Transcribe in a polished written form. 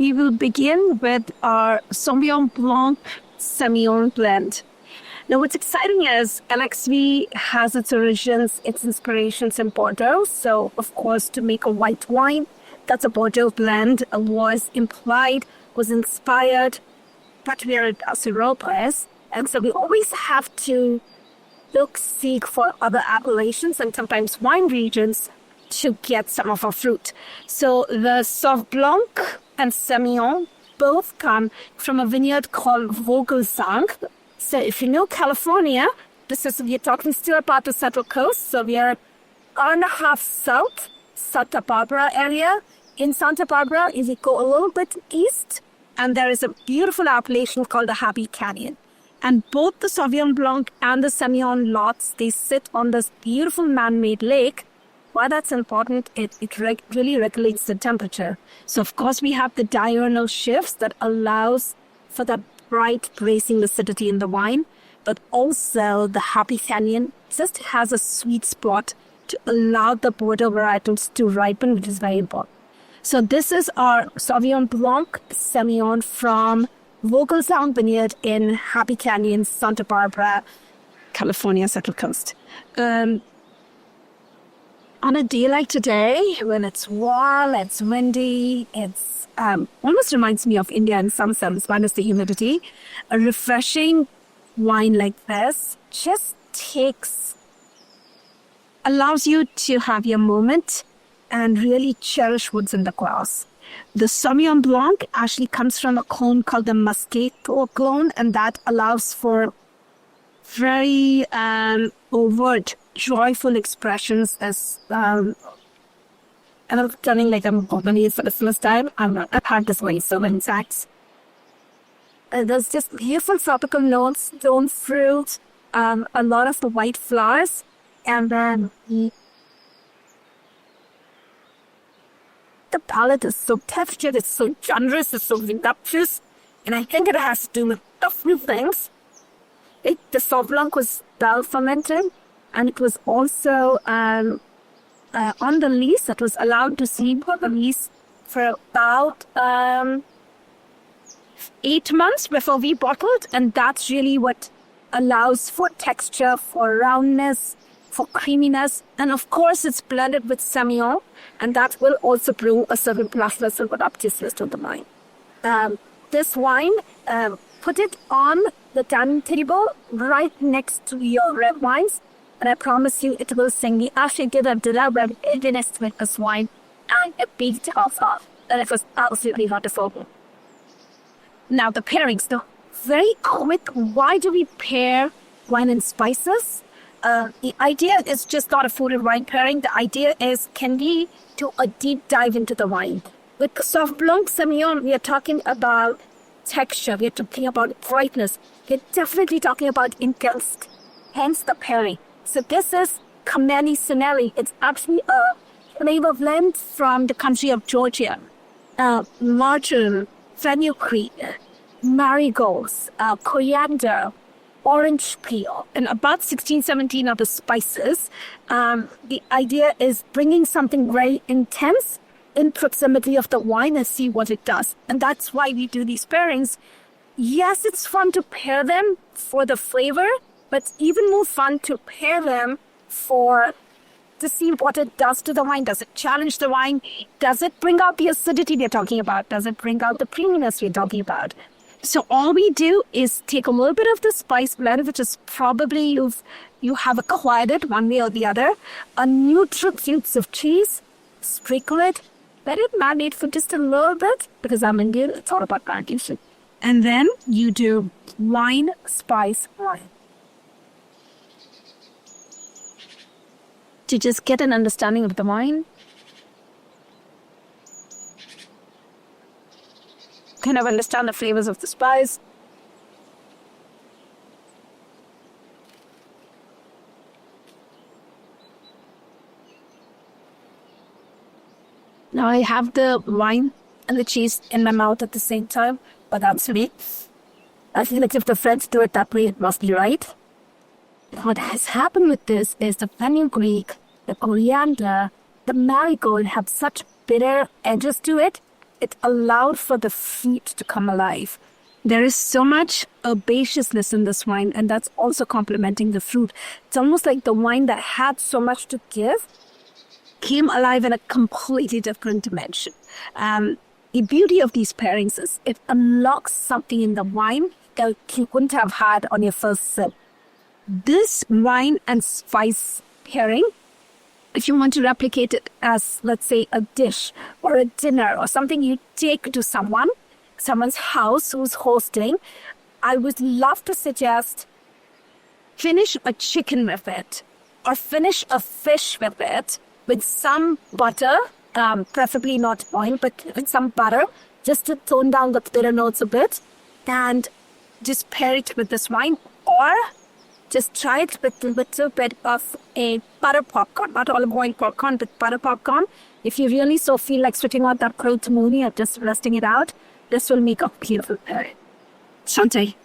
we will begin with our Sauvignon Blanc Semillon blend. Now, what's exciting is LXV has its origins, its inspirations in Bordeaux. So, of course, to make a white wine, that's a Bordeaux blend, was implied, was inspired, but we are at Europas. And so we always have to seek for other appellations and sometimes wine regions to get some of our fruit. So the Sauv Blanc and Semillon both come from a vineyard called Vogelsang. So if you know California, we're talking still about the Central Coast. So we are an hour and a half south, Santa Barbara area. In Santa Barbara, if you go a little bit east, and there is a beautiful appellation called the Happy Canyon. And both the Sauvignon Blanc and the Semillon lots, they sit on this beautiful man-made lake. Why that's important, it really regulates the temperature. So, of course, we have the diurnal shifts that allows for that bright, bracing acidity in the wine. But also, the Happy Canyon just has a sweet spot to allow the Bordeaux varietals to ripen, which is very important. So, this is our Sauvignon Blanc Semillon from Vogelsang Vineyard in Happy Canyon, Santa Barbara, California, Central Coast. On a day like today, when it's warm, it's windy, it's almost reminds me of India in some sense, minus the humidity. A refreshing wine like this just allows you to have your moment and really cherish what's in the glass. The Sauvignon Blanc actually comes from a clone called the Moscato clone, and that allows for very overt, joyful expressions. As and I'm telling like I'm opening it for the first time. I've had this wine so many times. There's just beautiful tropical notes, stone fruit, a lot of the white flowers, and then the palate is so textured, it's so generous, it's so voluptuous, and I think it has to do with a few things. The Sauv Blanc was well fermented, and it was also on the lees. It was allowed to sleep on the lees for about 8 months before we bottled, and that's really what allows for texture, for roundness, for creaminess, and of course it's blended with Semillon, and that will also bring a certain blushness and voluptuousness to the wine. This wine, put it on the dining table right next to your red wines, and I promise you it will sing. We actually did a red Guinness with this wine, and it beat us off, and it was absolutely wonderful. Now the pairings, though, very quick. Why do we pair wine and spices? The idea is just not a food and wine pairing. The idea is, can we do a deep dive into the wine? With the Sauv Blanc Semillon, we are talking about texture. We are talking about brightness. We're definitely talking about intense, hence the pairing. So this is Kameni Sinelli. It's actually a flavor blend from the country of Georgia. Marjoram, fenugreek, marigolds, coriander, orange peel, and about 16-17 of the spices. The idea is bringing something very intense in proximity of the wine and see what it does. And that's why we do these pairings. Yes, it's fun to pair them for the flavor, but it's even more fun to pair them to see what it does to the wine. Does it challenge the wine? Does it bring out the acidity we're talking about? Does it bring out the creaminess we're talking about? So all we do is take a little bit of the spice blend, which is probably you have acquired it one way or the other, a neutral cubes of cheese, sprinkle it, let it marinate for just a little bit, because I'm Indian, it's all about marination. And then you do wine, spice, wine. To just get an understanding of the wine. Kind of understand the flavors of the spice. Now I have the wine and the cheese in my mouth at the same time, but that's me. I feel like if the French do it that way, it must be right. What has happened with this is the fenugreek, the coriander, the marigold have such bitter edges to it. it allowed for the fruit to come alive. There is so much herbaceousness in this wine, and that's also complementing the fruit. It's almost like the wine that had so much to give came alive in a completely different dimension. The beauty of these pairings is it unlocks something in the wine that you wouldn't have had on your first sip. This wine and spice pairing, if you want to replicate it as, let's say, a dish or a dinner or something you take to someone's house who's hosting, I would love to suggest finish a chicken with it or finish a fish with it with some butter, preferably not oil, but with some butter, just to tone down the bitter notes a bit, and just pair it with this wine, or just try it with a little bit of a butter popcorn, not olive oil popcorn, but butter popcorn. If you really so feel like switching out that grilled tamuni or just resting it out, this will make a beautiful pairing. Shante.